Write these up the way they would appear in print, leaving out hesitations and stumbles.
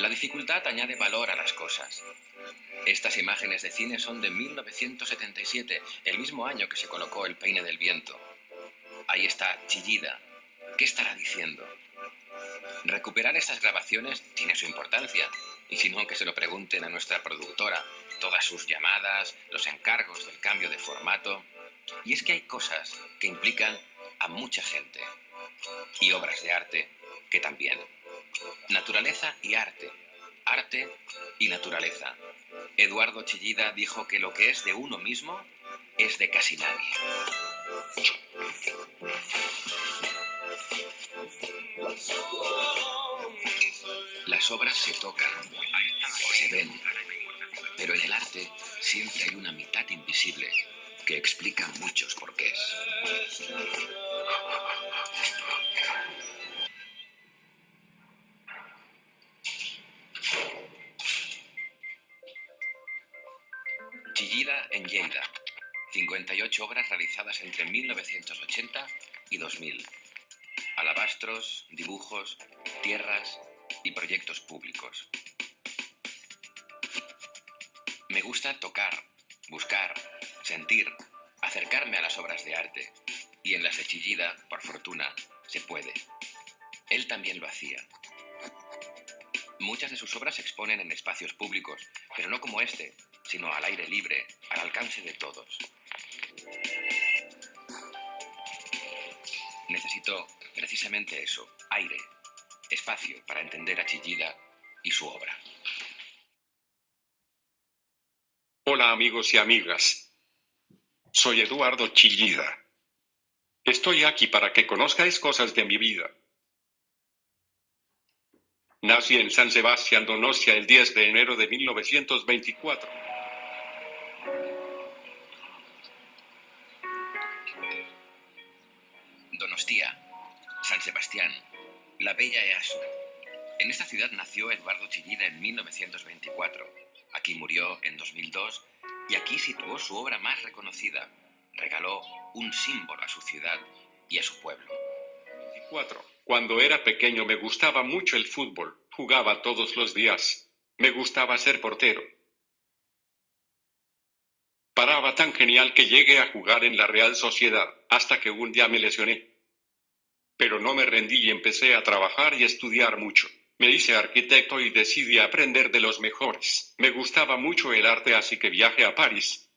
La dificultad añade valor a las cosas. Estas imágenes de cine son de 1977, el mismo año que se colocó el peine del viento. Ahí está Chillida. ¿Qué estará diciendo? Recuperar estas grabaciones tiene su importancia, y si no, que se lo pregunten a nuestra productora, todas sus llamadas, los encargos del cambio de formato. Y es que hay cosas que implican a mucha gente, y obras de arte que también. Naturaleza y arte, arte y naturaleza. Eduardo Chillida dijo que lo que es de uno mismo es de casi nadie. Las obras se tocan, se ven, pero en el arte siempre hay una mitad invisible que explica muchos porqués. Chillida en Lleida. 58 obras realizadas entre 1980 y 2000. Alabastros, dibujos, tierras y proyectos públicos. Me gusta tocar, buscar, sentir, acercarme a las obras de arte. Y en las de Chillida, por fortuna, se puede. Él también lo hacía. Muchas de sus obras se exponen en espacios públicos, pero no como este, sino al aire libre, al alcance de todos. Necesito precisamente eso, aire, espacio para entender a Chillida y su obra. Hola amigos y amigas. Soy Eduardo Chillida. Estoy aquí para que conozcáis cosas de mi vida. Nací en San Sebastián, Donostia, el 10 de enero de 1924. Donostia, San Sebastián, la bella Easo. En esta ciudad nació Eduardo Chillida en 1924. Aquí murió en 2002 y aquí situó su obra más reconocida. Regaló un símbolo a su ciudad y a su pueblo. 24. Cuando era pequeño me gustaba mucho el fútbol. Jugaba todos los días. Me gustaba ser portero. Paraba tan genial que llegué a jugar en la Real Sociedad, hasta que un día me lesioné. Pero no me rendí y empecé a trabajar y estudiar mucho. Me hice arquitecto y decidí aprender de los mejores. Me gustaba mucho el arte, así que viajé a París.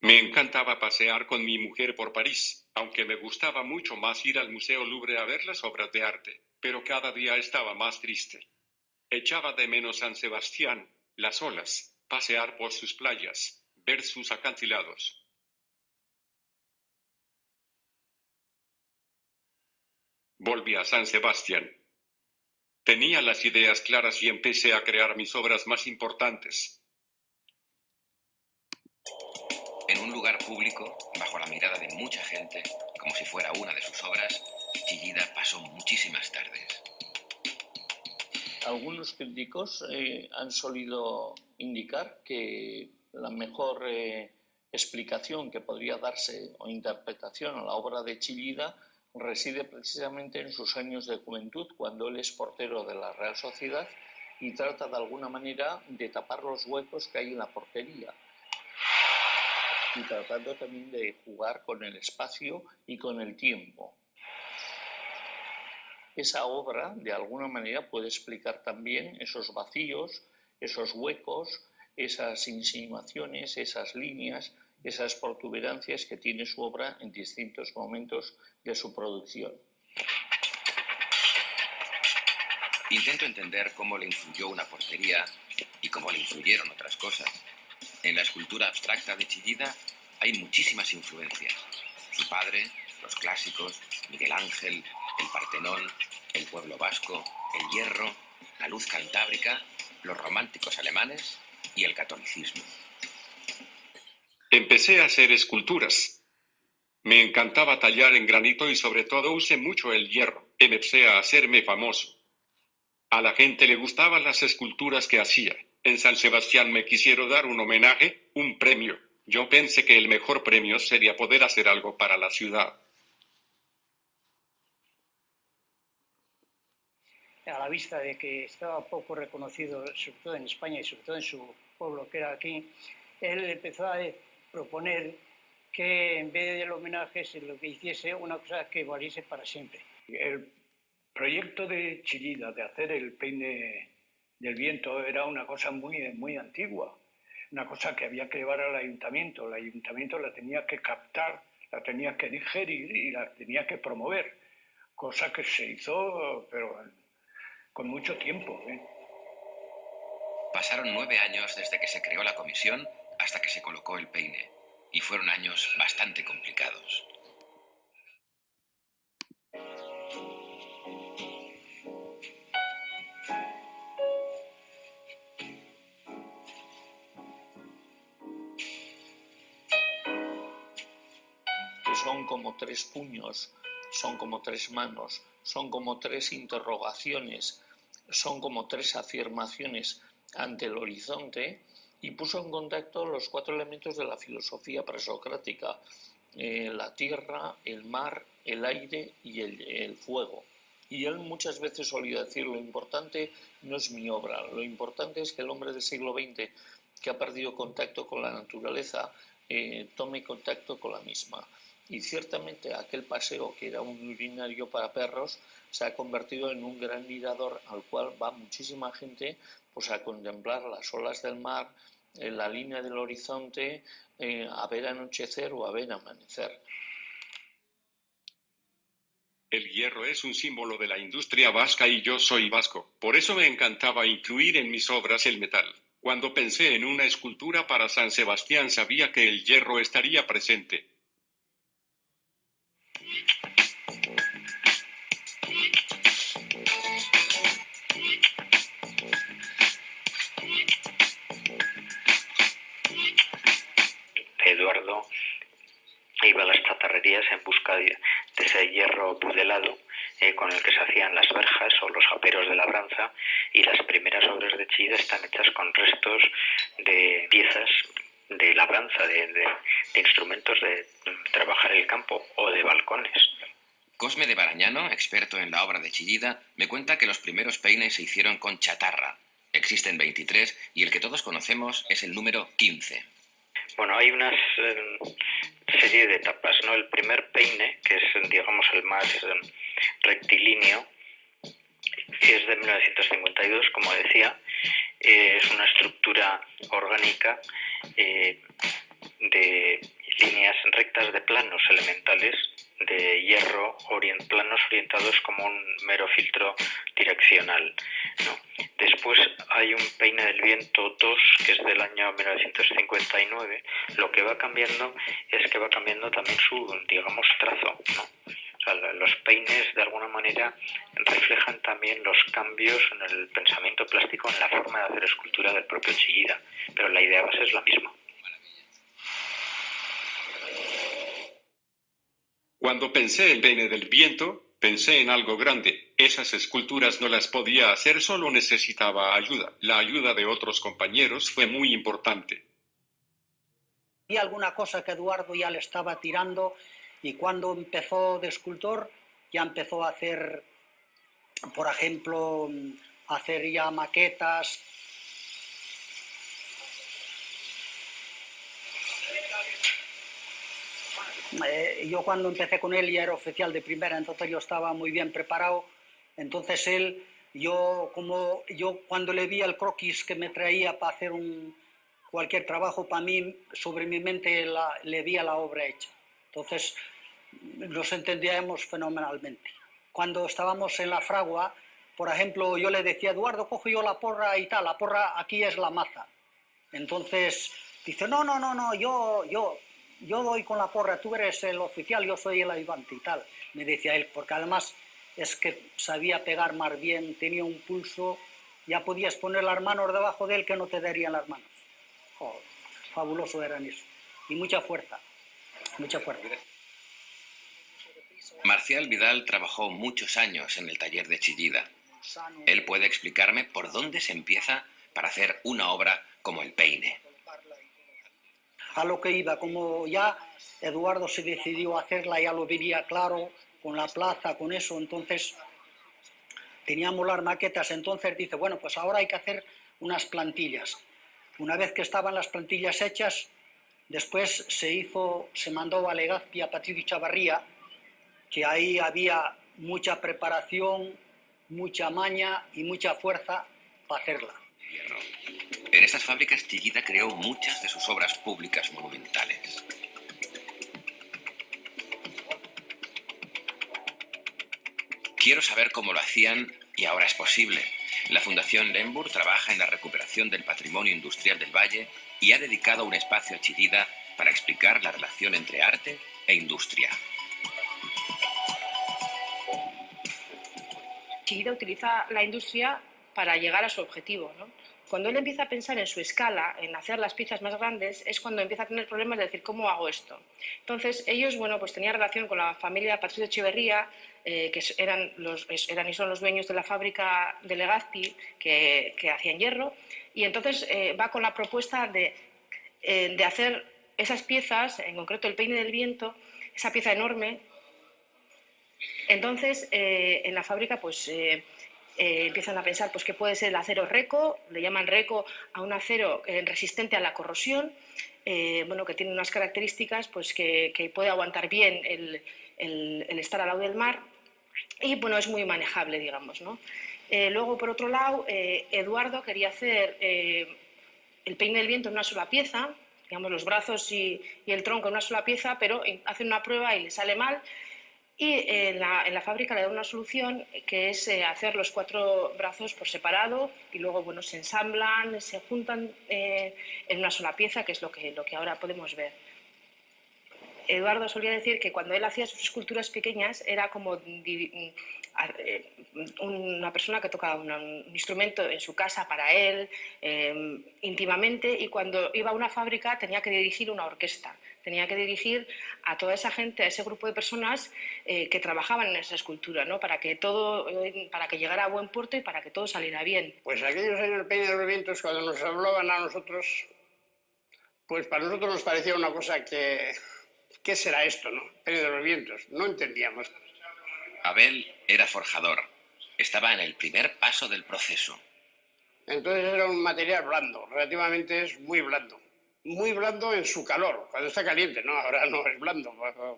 Me encantaba pasear con mi mujer por París, aunque me gustaba mucho más ir al Museo Louvre a ver las obras de arte, pero cada día estaba más triste. Echaba de menos San Sebastián, las olas, pasear por sus playas, ver sus acantilados. Volví a San Sebastián. Tenía las ideas claras y empecé a crear mis obras más importantes. En un lugar público, bajo la mirada de mucha gente, como si fuera una de sus obras, Chillida pasó muchísimas tardes. Algunos críticos han solido indicar que la mejor explicación que podría darse o interpretación a la obra de Chillida reside precisamente en sus años de juventud, cuando él es portero de la Real Sociedad y trata de alguna manera de tapar los huecos que hay en la portería, y tratando también de jugar con el espacio y con el tiempo. Esa obra, de alguna manera, puede explicar también esos vacíos, esos huecos, esas insinuaciones, esas líneas, esas protuberancias que tiene su obra en distintos momentos de su producción. Intento entender cómo le influyó una portería y cómo le influyeron otras cosas. En la escultura abstracta de Chillida hay muchísimas influencias. Su padre, los clásicos, Miguel Ángel, el Partenón, el pueblo vasco, el hierro, la luz cantábrica, los románticos alemanes y el catolicismo. Empecé a hacer esculturas. Me encantaba tallar en granito y sobre todo usé mucho el hierro. Empecé a hacerme famoso. A la gente le gustaban las esculturas que hacía. En San Sebastián me quisieron dar un homenaje, un premio. Yo pensé que el mejor premio sería poder hacer algo para la ciudad. a la vista de que estaba poco reconocido, sobre todo en España y sobre todo en su pueblo, que era aquí, él empezó a proponer que en vez del homenaje se lo que hiciese una cosa que valiese para siempre. El proyecto de Chillida de hacer el peine del viento era una cosa muy antigua, una cosa que había que llevar al ayuntamiento. El ayuntamiento la tenía que captar, la tenía que digerir y la tenía que promover, cosa que se hizo pero con mucho tiempo. Pasaron 9 años desde que se creó la comisión hasta que se colocó el peine, y fueron años bastante complicados. Que son como 3 puños, son como 3 manos, son como 3 interrogaciones, son como 3 afirmaciones ante el horizonte, y puso en contacto los 4 elementos de la filosofía presocrática: la tierra, el mar, el aire y el fuego. Y él muchas veces solía decir: lo importante no es mi obra, lo importante es que el hombre del siglo XX, que ha perdido contacto con la naturaleza, tome contacto con la misma. Y ciertamente aquel paseo, que era un urinario para perros, se ha convertido en un gran mirador al cual va muchísima gente, pues, a contemplar las olas del mar, la línea del horizonte, a ver anochecer o a ver amanecer. El hierro es un símbolo de la industria vasca y yo soy vasco. Por eso me encantaba incluir en mis obras el metal. Cuando pensé en una escultura para San Sebastián sabía que el hierro estaría presente. Eduardo iba a las chatarrerías en busca de ese hierro budelado con el que se hacían las verjas o los aperos de labranza, y las primeras obras de Chillida están hechas con restos de piezas de labranza, de instrumentos de trabajar el campo o de balcones. Cosme de Barañano, experto en la obra de Chillida, me cuenta que los primeros peines se hicieron con chatarra. Existen 23 y el que todos conocemos es el número 15. Bueno, hay una serie de etapas, ¿no? El primer peine, que es, digamos, el más rectilíneo, es de 1952, como decía. Es una estructura orgánica de líneas rectas de planos elementales de hierro, planos orientados como un mero filtro direccional, ¿no? Después hay un peine del viento 2, que es del año 1959. Lo que va cambiando es que va cambiando también su, digamos, trazo, ¿no? O sea, los peines de alguna manera reflejan también los cambios en el pensamiento plástico, en la forma de hacer escultura del propio Chillida, pero la idea base es la misma. Cuando pensé en el peine del viento, pensé en algo grande. Esas esculturas no las podía hacer solo, necesitaba ayuda. La ayuda de otros compañeros fue muy importante. Y alguna cosa que Eduardo ya le estaba tirando, y cuando empezó de escultor ya empezó a hacer, por ejemplo, hacer ya maquetas. Yo cuando empecé con él ya era oficial de primera, entonces yo estaba muy bien preparado. Entonces yo cuando le vi el croquis que me traía para hacer cualquier trabajo para mí, sobre mi mente le vi la obra hecha. Entonces nos entendíamos fenomenalmente. Cuando estábamos en la fragua, por ejemplo, yo le decía: Eduardo, cojo yo la porra y tal, la porra aquí es la maza. Entonces dice: no, yo doy con la porra, tú eres el oficial, yo soy el ayudante y tal, me decía él, porque además es que sabía pegar más bien, tenía un pulso, ya podías poner las manos debajo de él que no te darían las manos. Oh, fabuloso eran eso. Y mucha fuerza, mucha fuerza. Marcial Vidal trabajó muchos años en el taller de Chillida. Él puede explicarme por dónde se empieza para hacer una obra como el peine. A lo que iba, como ya Eduardo se decidió a hacerla, ya lo veía claro, con la plaza, con eso, entonces teníamos las maquetas, entonces dice, bueno, pues ahora hay que hacer unas plantillas. Una vez que estaban las plantillas hechas, después se mandó a Legazpi a Patricio Chavarría, que ahí había mucha preparación, mucha maña y mucha fuerza para hacerla. En estas fábricas Chillida creó muchas de sus obras públicas monumentales. Quiero saber cómo lo hacían y ahora es posible. La Fundación Lemburg trabaja en la recuperación del patrimonio industrial del valle y ha dedicado un espacio a Chillida para explicar la relación entre arte e industria. Chillida utiliza la industria para llegar a su objetivo, ¿no? Cuando él empieza a pensar en su escala, en hacer las piezas más grandes, es cuando empieza a tener problemas de decir, ¿cómo hago esto? Entonces, ellos, bueno, pues tenían relación con la familia Patricio Echeverría, que eran y son los dueños de la fábrica de Legazpi, que hacían hierro, y entonces va con la propuesta de hacer esas piezas, en concreto el peine del viento, esa pieza enorme. Entonces, en la fábrica, pues empiezan a pensar pues, que puede ser el acero reco, le llaman reco a un acero resistente a la corrosión, bueno, que tiene unas características pues, que puede aguantar bien el estar al lado del mar y bueno, es muy manejable, digamos, ¿no? Luego, por otro lado, Eduardo quería hacer el peine del viento en una sola pieza, digamos, los brazos y el tronco en una sola pieza, pero hace una prueba y le sale mal. Y en la fábrica le da una solución que es hacer los 4 brazos por separado y luego bueno, se ensamblan, se juntan en una sola pieza, que es lo que ahora podemos ver. Eduardo solía decir que cuando él hacía sus esculturas pequeñas era como una persona que tocaba un instrumento en su casa para él, íntimamente, y cuando iba a una fábrica tenía que dirigir una orquesta, tenía que dirigir a toda esa gente, a ese grupo de personas que trabajaban en esa escultura, ¿no? para que llegara a buen puerto y para que todo saliera bien. Pues aquellos años del Peine de los Vientos, cuando nos hablaban a nosotros, pues para nosotros nos parecía una cosa que... ¿Qué será esto, no? Peine de los Vientos. No entendíamos. Abel era forjador. Estaba en el primer paso del proceso. Entonces era un material blando, relativamente es muy blando. Muy blando en su calor, cuando está caliente, ¿no? Ahora no es blando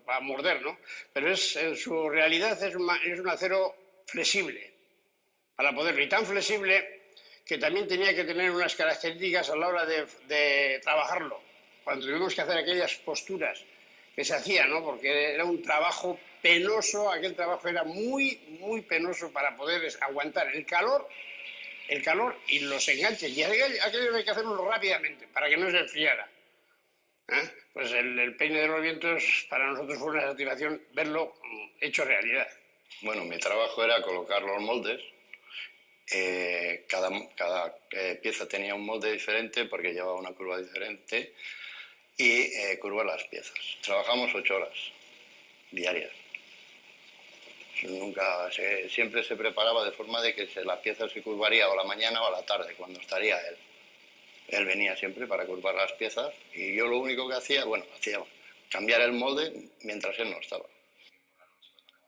para morder, ¿no? Pero en su realidad es un acero flexible para poderlo. Y tan flexible que también tenía que tener unas características a la hora de trabajarlo. Cuando tuvimos que hacer aquellas posturas que se hacía, ¿no? Porque era un trabajo penoso, aquel trabajo era muy, muy penoso para poder aguantar el calor y los enganches. Y aquello hay que hacerlo rápidamente, para que no se enfriara. Pues el Peine de los Vientos para nosotros fue una satisfacción verlo hecho realidad. Bueno, mi trabajo era colocar los moldes. Cada pieza tenía un molde diferente porque llevaba una curva diferente y curvar las piezas. Trabajamos 8 horas diarias. Siempre se preparaba de forma de que la pieza se curvaría o a la mañana o a la tarde, cuando estaría él. Él venía siempre para curvar las piezas y yo lo único que hacía cambiar el molde mientras él no estaba.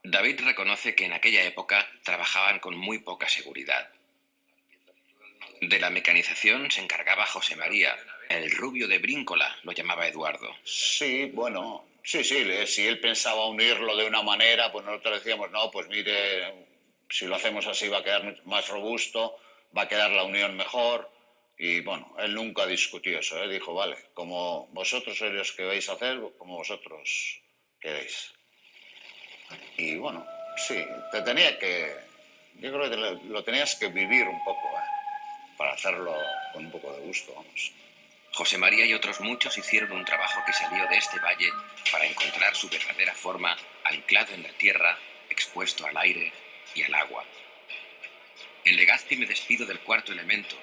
David reconoce que en aquella época trabajaban con muy poca seguridad. De la mecanización se encargaba José María, el rubio de Bríncola, lo llamaba Eduardo. Sí, bueno, sí, si él pensaba unirlo de una manera, pues nosotros decíamos, no, pues mire, si lo hacemos así va a quedar más robusto, va a quedar la unión mejor. Y bueno, él nunca discutió eso, él dijo, vale, como vosotros sois los que vais a hacer, como vosotros queréis. Y bueno, sí, yo creo que lo tenías que vivir un poco, para hacerlo con un poco de gusto, vamos. José María y otros muchos hicieron un trabajo que salió de este valle para encontrar su verdadera forma, anclado en la tierra, expuesto al aire y al agua. En Legazpi me despido del cuarto elemento,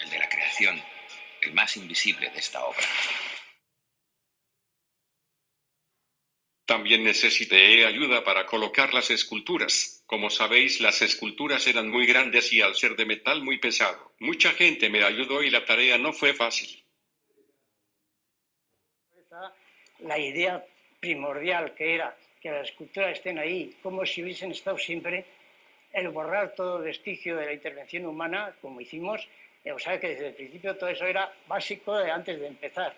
el de la creación, el más invisible de esta obra. También necesité ayuda para colocar las esculturas. Como sabéis, las esculturas eran muy grandes y al ser de metal muy pesado. Mucha gente me ayudó y la tarea no fue fácil. La idea primordial que era que las esculturas estén ahí como si hubiesen estado siempre, el borrar todo vestigio de la intervención humana, como hicimos. O sea que desde el principio todo eso era básico antes de empezar.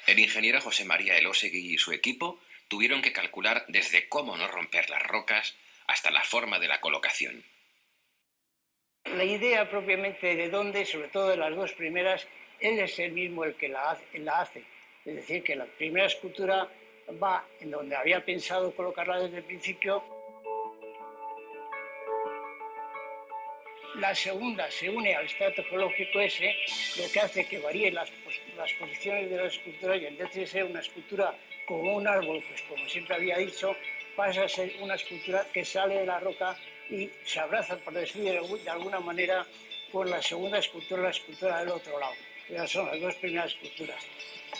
El ingeniero José María Elósegui y su equipo tuvieron que calcular desde cómo no romper las rocas hasta la forma de la colocación. La idea propiamente de dónde, sobre todo de las dos primeras, él es el mismo el que la hace. Es decir, que la primera escultura va en donde había pensado colocarla desde el principio. La segunda se une al estrato geológico ese, lo que hace que varíen las posiciones de la escultura, y en vez de ser una escultura como un árbol, pues como siempre había dicho, pasa a ser una escultura que sale de la roca y se abraza, por decirlo de alguna manera, con la segunda escultura, la escultura del otro lado. Esas son las dos primeras esculturas.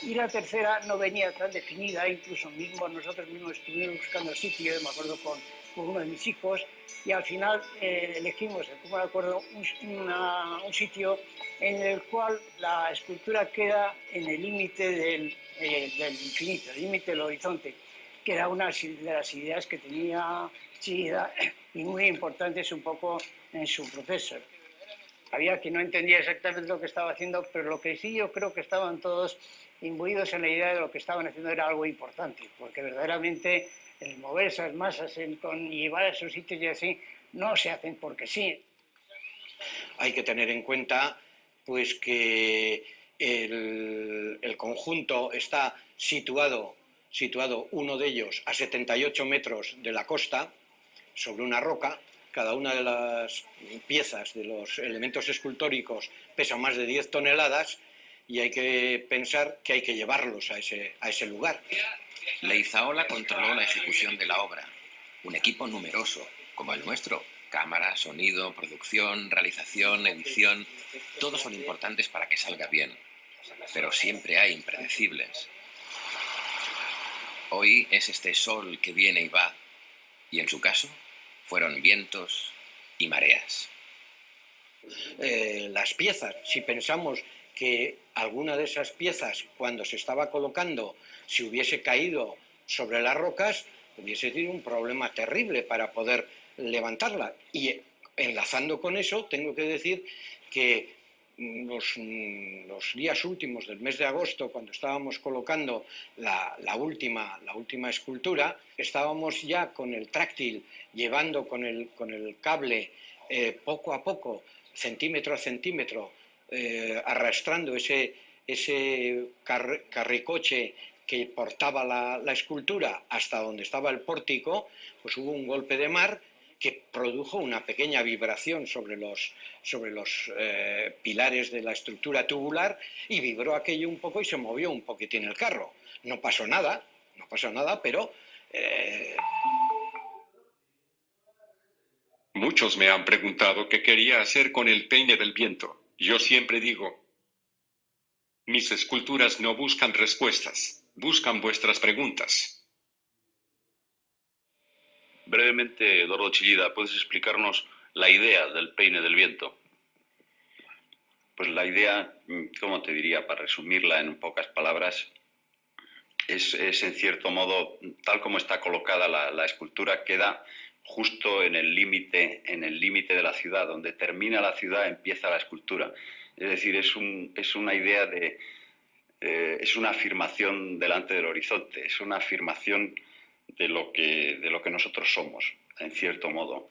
Y la tercera no venía tan definida, incluso nosotros mismos estuvimos buscando el sitio, me acuerdo con uno de mis hijos, y al final elegimos, como me acuerdo, un sitio en el cual la escultura queda en el límite del infinito, el límite del horizonte, que era una de las ideas que tenía Chillida y muy importantes un poco en su proceso. Había quien no entendía exactamente lo que estaba haciendo, pero lo que sí yo creo que estaban todos imbuidos en la idea de lo que estaban haciendo era algo importante, porque verdaderamente el mover esas masas y llevar a esos sitios y así no se hacen porque sí. Hay que tener en cuenta pues que el conjunto está situado uno de ellos a 78 metros de la costa, sobre una roca. Cada una de las piezas de los elementos escultóricos pesa más de 10 toneladas y hay que pensar que hay que llevarlos a ese lugar. Leizaola controló la ejecución de la obra. Un equipo numeroso, como el nuestro. Cámara, sonido, producción, realización, edición, todos son importantes para que salga bien. Pero siempre hay impredecibles. Hoy es este sol que viene y va, y en su caso fueron vientos y mareas. Las piezas, si pensamos que alguna de esas piezas, cuando se estaba colocando, si hubiese caído sobre las rocas, hubiese sido un problema terrible para poder levantarla. Y enlazando con eso, tengo que decir que los días últimos del mes de agosto, cuando estábamos colocando la última escultura, estábamos ya con el tráctil, llevando con el cable poco a poco, centímetro a centímetro, arrastrando ese carricoche que portaba la escultura hasta donde estaba el pórtico. Pues hubo un golpe de mar que produjo una pequeña vibración sobre los pilares de la estructura tubular, y vibró aquello un poco y se movió un poquitín el carro. No pasó nada, pero... Muchos me han preguntado qué quería hacer con el peine del viento. Yo siempre digo, mis esculturas no buscan respuestas, buscan vuestras preguntas. Brevemente, Eduardo Chillida, ¿puedes explicarnos la idea del peine del viento? Pues la idea, ¿cómo te diría? Para resumirla en pocas palabras, es en cierto modo, tal como está colocada la escultura, queda justo en el límite de la ciudad. Donde termina la ciudad empieza la escultura. Es decir, es una idea es una afirmación delante del horizonte, es una afirmación de lo que nosotros somos, en cierto modo.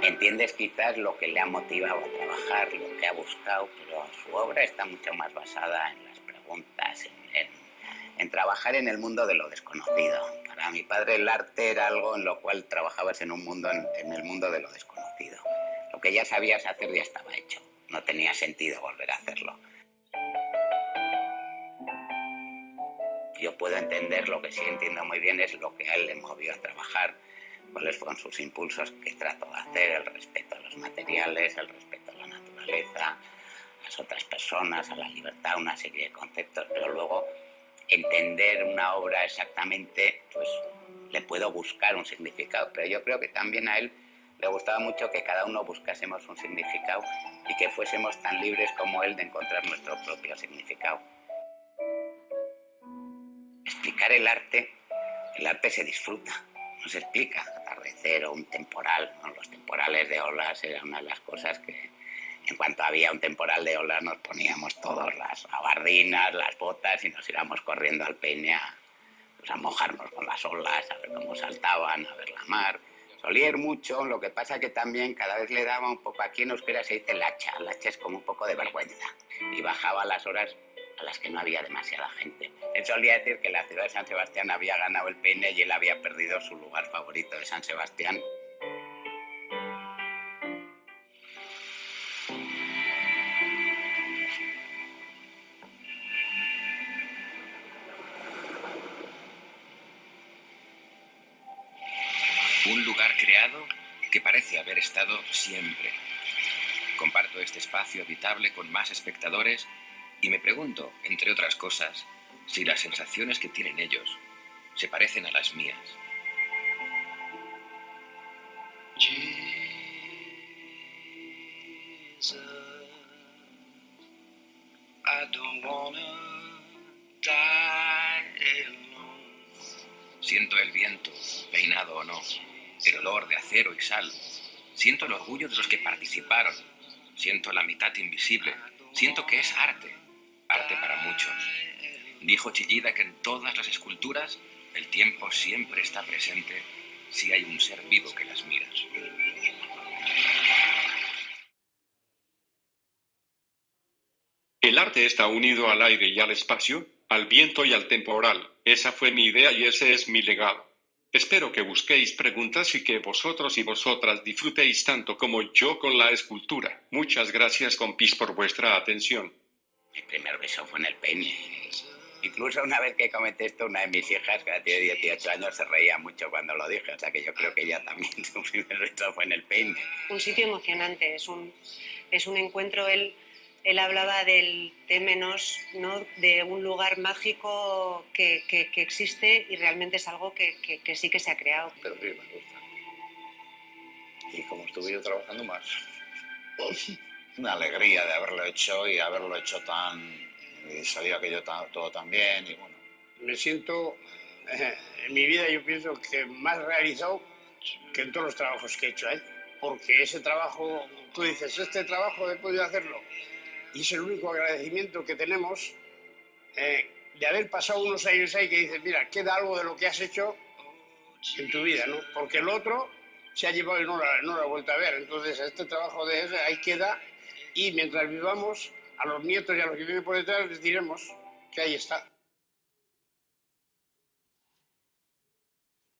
Entiendes quizás lo que le ha motivado a trabajar, lo que ha buscado, pero su obra está mucho más basada en las preguntas, en trabajar en el mundo de lo desconocido. Para mi padre el arte era algo en lo cual trabajabas en el mundo de lo desconocido. Lo que ya sabías hacer ya estaba hecho, no tenía sentido volver a hacerlo. Yo puedo entender, lo que sí entiendo muy bien es lo que a él le movió a trabajar, cuáles fueron sus impulsos, qué trató de hacer, el respeto a los materiales, el respeto a la naturaleza, a las otras personas, a la libertad, una serie de conceptos, pero luego entender una obra exactamente, pues le puedo buscar un significado, pero yo creo que también a él le gustaba mucho que cada uno buscásemos un significado y que fuésemos tan libres como él de encontrar nuestro propio significado. Explicar el arte El arte se disfruta, no se explica. Atardecer o un temporal, ¿no? Los temporales de olas eran una de las cosas que, en cuanto había un temporal de olas, nos poníamos todos las gabardinas, las botas y nos íbamos corriendo al Peine a mojarnos con las olas, a ver cómo saltaban, a ver la mar. Solía ir mucho, lo que pasa que también cada vez le daba un poco, aquí en euskera se dice lacha es como un poco de vergüenza, y bajaba a las horas a las que no había demasiada gente. Él solía decir que la ciudad de San Sebastián había ganado el Peine y él había perdido su lugar favorito de San Sebastián. Un lugar creado que parece haber estado siempre. Comparto este espacio habitable con más espectadores y me pregunto, entre otras cosas, si las sensaciones que tienen ellos se parecen a las mías. Siento el viento, peinado o no, el olor de acero y sal. Siento el orgullo de los que participaron. Siento la mitad invisible. Siento que es arte, arte para muchos. Dijo Chillida que en todas las esculturas el tiempo siempre está presente si hay un ser vivo que las mira. El arte está unido al aire y al espacio, al viento y al temporal. Esa fue mi idea y ese es mi legado. Espero que busquéis preguntas y que vosotros y vosotras disfrutéis tanto como yo con la escultura. Muchas gracias, compis, por vuestra atención. Mi primer beso fue en el Peine. Incluso una vez que comenté esto, una de mis hijas, que tiene 18 años, se reía mucho cuando lo dije. O sea que yo creo que ella también, su primer beso fue en el Peine. Un sitio emocionante, es un encuentro. Él hablaba del Temenos, ¿no? De un lugar mágico que existe y realmente es algo que sí que se ha creado. Pero sí, me gusta. Y como estuve yo trabajando más, una alegría de haberlo hecho y haberlo hecho y salió aquello todo tan bien y bueno. Me siento, en mi vida yo pienso que más realizado que en todos los trabajos que he hecho, porque ese trabajo, tú dices, este trabajo he podido hacerlo. Y es el único agradecimiento que tenemos de haber pasado unos años ahí que dices, mira, queda algo de lo que has hecho en tu vida, ¿no? Porque el otro se ha llevado y no lo ha vuelto a ver. Entonces, este trabajo de ese ahí queda y mientras vivamos, a los nietos y a los que vienen por detrás les diremos que ahí está.